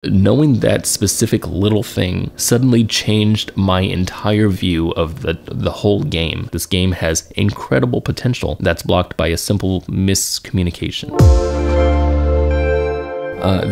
Knowing that specific little thing suddenly changed my entire view of the whole game. This game has incredible potential that's blocked by a simple miscommunication.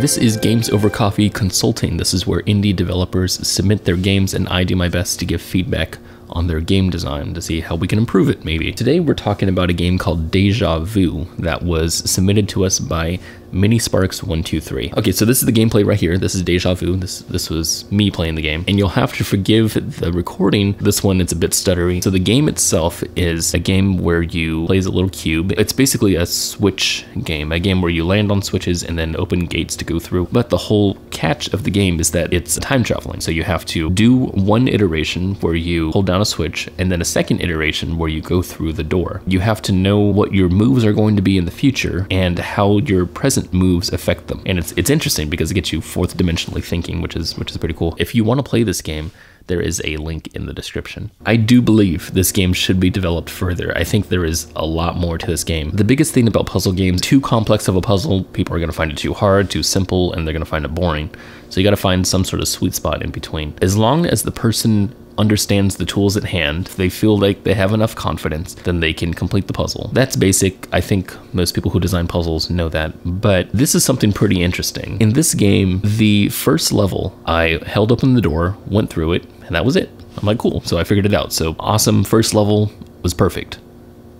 This is Games Over Coffee Consulting. This is where indie developers submit their games and I do my best to give feedback on their game design to see how we can improve it, maybe. Today we're talking about a game called Dejavu that was submitted to us by MiniSparks123. Okay, so this is the gameplay right here. This is Dejavu. This was me playing the game. And you'll have to forgive the recording. This one, it's a bit stuttery. So the game itself is a game where you play as a little cube. It's basically a switch game, a game where you land on switches and then open gates to go through. But the whole catch of the game is that it's time traveling. So you have to do one iteration where you hold down a switch and then a second iteration where you go through the door. You have to know what your moves are going to be in the future and how your present moves affect them. And it's interesting because it gets you fourth dimensionally thinking, which is pretty cool. If you want to play this game, there is a link in the description. I do believe this game should be developed further. I think there is a lot more to this game. The biggest thing about puzzle games, too complex of a puzzle, people are going to find it too hard, too simple, and they're going to find it boring. So you got to find some sort of sweet spot in between. As long as the person understands the tools at hand, they feel like they have enough confidence, then they can complete the puzzle. That's basic. I think most people who design puzzles know that, but this is something pretty interesting. In this game, the first level, I held open the door, went through it, and that was it. I'm like, cool, so I figured it out. So awesome, first level was perfect.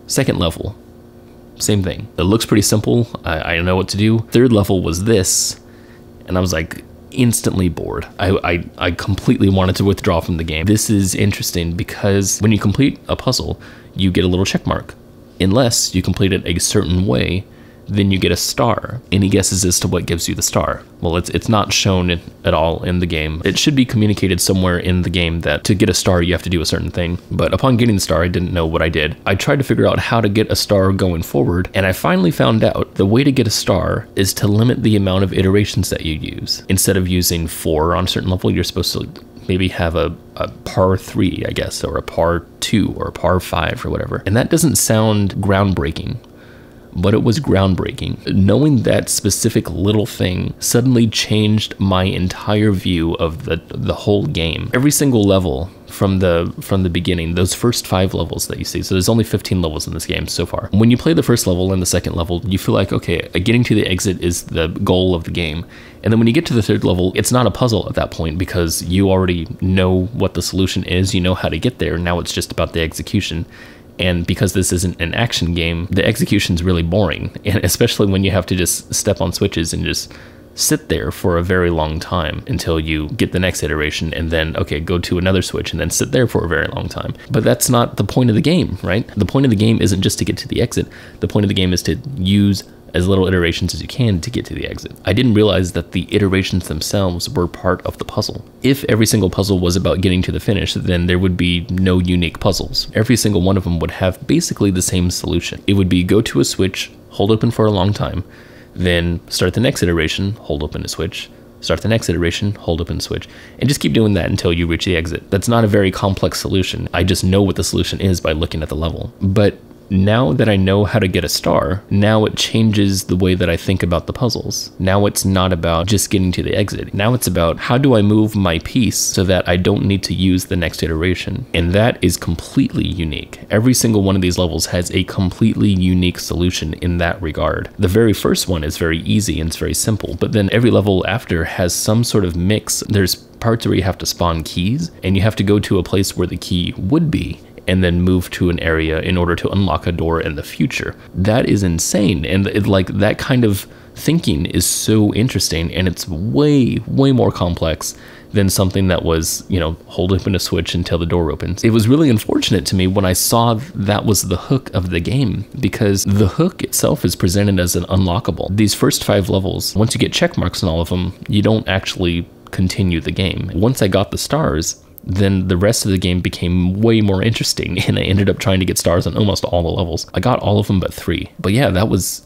Second level, same thing. It looks pretty simple, I know what to do. Third level was this, and I was like, instantly bored. I completely wanted to withdraw from the game. This is interesting because when you complete a puzzle, you get a little check mark. Unless you complete it a certain way, then you get a star. Any guesses as to what gives you the star? Well, it's not shown at all in the game. It should be communicated somewhere in the game that to get a star, you have to do a certain thing. But upon getting the star, I didn't know what I did. I tried to figure out how to get a star going forward, and I finally found out the way to get a star is to limit the amount of iterations that you use. Instead of using 4 on a certain level, you're supposed to maybe have a par 3, I guess, or a par 2 or a par 5 or whatever. And that doesn't sound groundbreaking, but it was groundbreaking. Knowing that specific little thing suddenly changed my entire view of the whole game. Every single level from the beginning, those first 5 levels that you see, so there's only 15 levels in this game so far. When you play the first level and the second level, you feel like, okay, getting to the exit is the goal of the game. And then when you get to the third level, it's not a puzzle at that point because you already know what the solution is, you know how to get there. Now it's just about the execution. And because this isn't an action game, the execution's really boring. And especially when you have to just step on switches and just sit there for a very long time until you get the next iteration and then, okay, go to another switch and then sit there for a very long time. But that's not the point of the game, right? The point of the game isn't just to get to the exit. The point of the game is to use as little iterations as you can to get to the exit. I didn't realize that the iterations themselves were part of the puzzle. If every single puzzle was about getting to the finish, then there would be no unique puzzles. Every single one of them would have basically the same solution. It would be go to a switch, hold open for a long time, then start the next iteration, hold open a switch, start the next iteration, hold open switch, and just keep doing that until you reach the exit. That's not a very complex solution. I just know what the solution is by looking at the level. But now that I know how to get a star, now it changes the way that I think about the puzzles. Now it's not about just getting to the exit. Now it's about how do I move my piece so that I don't need to use the next iteration. And that is completely unique. Every single one of these levels has a completely unique solution in that regard. The very first one is very easy and it's very simple, but then every level after has some sort of mix. There's parts where you have to spawn keys and you have to go to a place where the key would be and then move to an area in order to unlock a door in the future. That is insane. And that kind of thinking is so interesting, and it's way more complex than something that was, hold open a switch until the door opens. It was really unfortunate to me when I saw that was the hook of the game, because the hook itself is presented as an unlockable. These first 5 levels, once you get check marks on all of them, you don't actually continue the game. Once I got the stars, then the rest of the game became way more interesting, and I ended up trying to get stars on almost all the levels. I got all of them but 3. But yeah,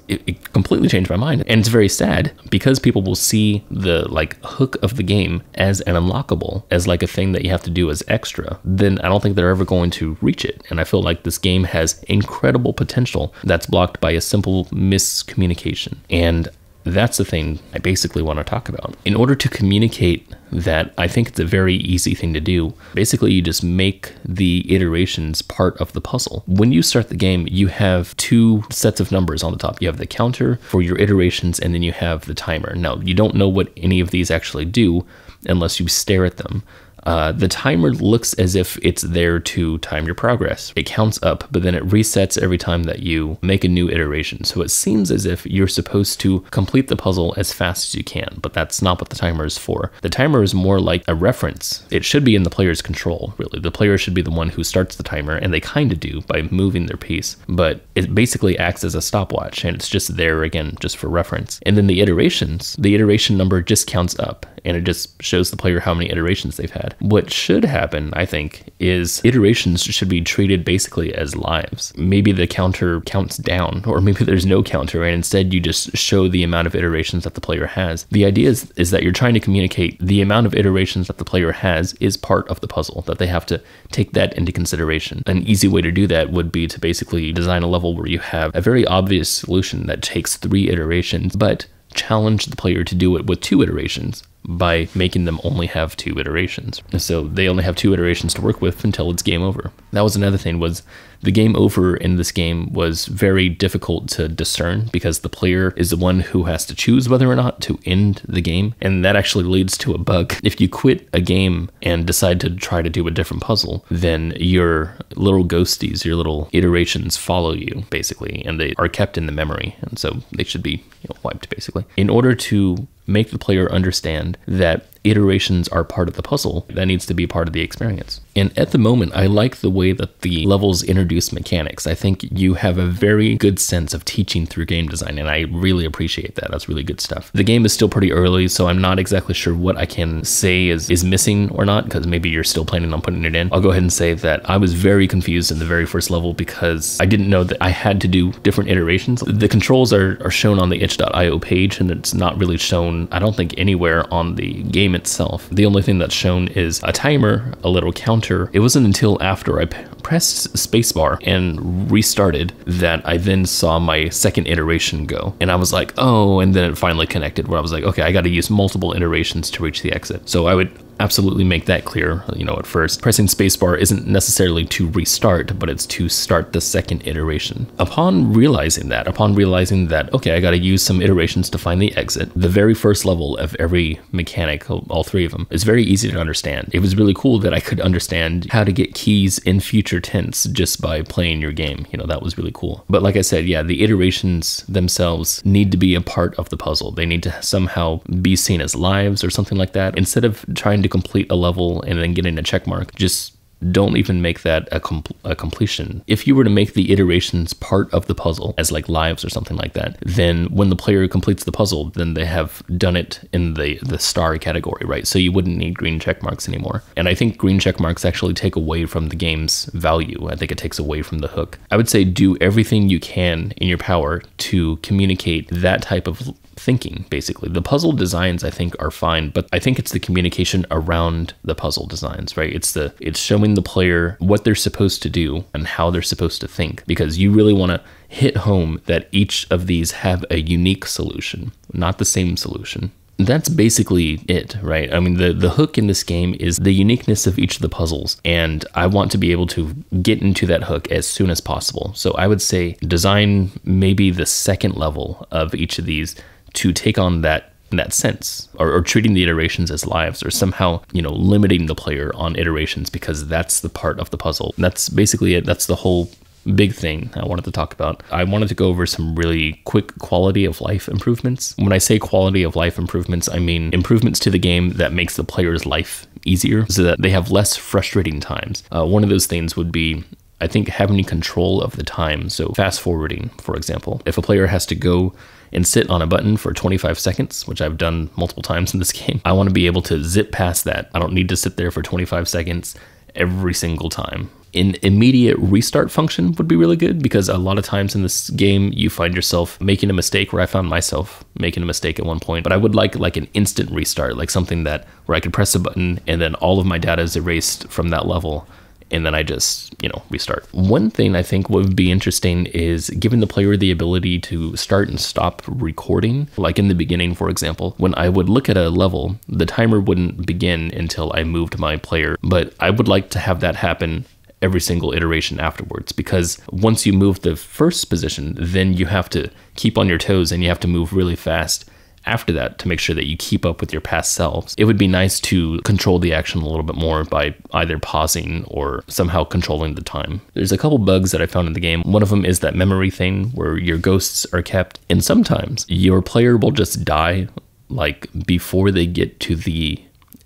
it completely changed my mind. And it's very sad because people will see the hook of the game as an unlockable, as a thing that you have to do as extra. Then I don't think they're ever going to reach it. And I feel like this game has incredible potential that's blocked by a simple miscommunication. And that's the thing I basically want to talk about. In order to communicate that, I think it's a very easy thing to do. Basically, you just make the iterations part of the puzzle. When you start the game, you have two sets of numbers on the top. You have the counter for your iterations, and then you have the timer. Now, you don't know what any of these actually do unless you stare at them. The timer looks as if it's there to time your progress. It counts up, but then it resets every time that you make a new iteration. So it seems as if you're supposed to complete the puzzle as fast as you can, but that's not what the timer is for. The timer is more like a reference. It should be in the player's control, really. The player should be the one who starts the timer, and they kind of do by moving their piece, but it basically acts as a stopwatch, and it's just there, again, just for reference. And then the iterations, the iteration number just counts up, and it just shows the player how many iterations they've had. What should happen, I think, is iterations should be treated basically as lives. Maybe the counter counts down, or maybe there's no counter, and instead you just show the amount of iterations that the player has. The idea is that you're trying to communicate the amount of iterations that the player has is part of the puzzle, that they have to take that into consideration. An easy way to do that would be to basically design a level where you have a very obvious solution that takes 3 iterations, but challenge the player to do it with 2 iterations by making them only have 2 iterations. So they only have 2 iterations to work with until it's game over. That was another thing, was the game over in this game was very difficult to discern because the player is the one who has to choose whether or not to end the game. And that actually leads to a bug. If you quit a game and decide to try to do a different puzzle, then your little ghosties, your little iterations follow you basically, and they are kept in the memory. And so they should be wiped basically. In order to make the player understand that iterations are part of the puzzle, that needs to be part of the experience. And at the moment, I like the way that the levels introduce mechanics. I think you have a very good sense of teaching through game design, and I really appreciate that. That's really good stuff. The game is still pretty early, so I'm not exactly sure what I can say is missing or not, because maybe you're still planning on putting it in. I'll go ahead and say that I was very confused in the very first level because I didn't know that I had to do different iterations. The controls are shown on the itch.io page, and it's not really shown, I don't think, anywhere on the game itself. The only thing that's shown is a timer, a little counter. It wasn't until after I pressed spacebar and restarted that I then saw my second iteration go. And I was like, oh, and then it finally connected where I was like, okay, I got to use multiple iterations to reach the exit. So I would absolutely make that clear, at first. Pressing spacebar isn't necessarily to restart, but it's to start the second iteration. Upon realizing that, okay, I got to use some iterations to find the exit, the very first level of every mechanic, all 3 of them, is very easy to understand. It was really cool that I could understand how to get keys in future tense just by playing your game. That was really cool. But like I said, yeah, the iterations themselves need to be a part of the puzzle. They need to somehow be seen as lives or something like that. Instead of trying to complete a level and then getting a check mark, just don't even make that a completion. If you were to make the iterations part of the puzzle as like lives or something like that, then when the player completes the puzzle, then they have done it in the star category, right? So you wouldn't need green check marks anymore. And I think green check marks actually take away from the game's value. I think it takes away from the hook. I would say do everything you can in your power to communicate that type of thinking, basically. The puzzle designs, I think, are fine, but I think it's the communication around the puzzle designs, right? It's showing the player what they're supposed to do and how they're supposed to think, because you really want to hit home that each of these have a unique solution, not the same solution. That's basically it, right? I mean, the hook in this game is the uniqueness of each of the puzzles, and I want to be able to get into that hook as soon as possible. So I would say design maybe the second level of each of these to take on that sense, or treating the iterations as lives, or somehow, limiting the player on iterations, because that's the part of the puzzle. That's basically it. That's the whole big thing I wanted to talk about. I wanted to go over some really quick quality of life improvements. When I say quality of life improvements, I mean improvements to the game that makes the player's life easier so that they have less frustrating times. One of those things would be, I think, having control of the time. So fast forwarding, for example. If a player has to go and sit on a button for 25 seconds, which I've done multiple times in this game, I want to be able to zip past that. I don't need to sit there for 25 seconds every single time. An immediate restart function would be really good, because a lot of times in this game you find yourself making a mistake, where I found myself making a mistake at one point. But I would like an instant restart, like something where I could press a button and then all of my data is erased from that level, and then I just, restart. One thing I think would be interesting is giving the player the ability to start and stop recording. Like in the beginning, for example, when I would look at a level, the timer wouldn't begin until I moved my player, but I would like to have that happen every single iteration afterwards, because once you move the first position, then you have to keep on your toes and you have to move really fast after that to make sure that you keep up with your past selves. It would be nice to control the action a little bit more by either pausing or somehow controlling the time. There's a couple bugs that I found in the game. One of them is that memory thing where your ghosts are kept, and sometimes your player will just die like before they get to the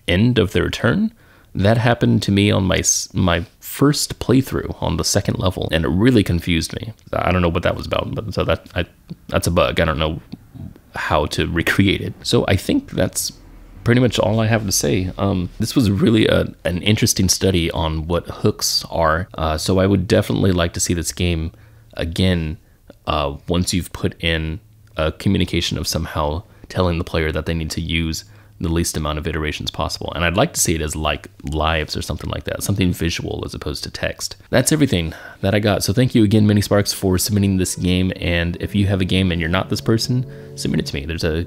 end of their turn. That happened to me on my first playthrough on the second level, and it really confused me. I don't know what that was about, but so that's a bug. I don't know how to recreate it. So I think that's pretty much all I have to say. This was really an interesting study on what hooks are. So I would definitely like to see this game again once you've put in a communication of somehow telling the player that they need to use the least amount of iterations possible. And I'd like to see it as like lives or something like that, something visual as opposed to text. That's everything that I got. So thank you again, MiniSparks, for submitting this game. And if you have a game and you're not this person, submit it to me. There's a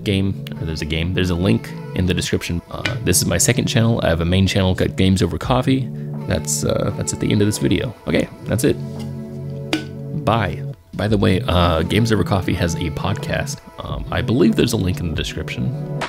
link in the description. This is my second channel. I have a main channel called Games Over Coffee. That's at the end of this video. Okay, that's it. Bye. By the way, Games Over Coffee has a podcast. I believe there's a link in the description.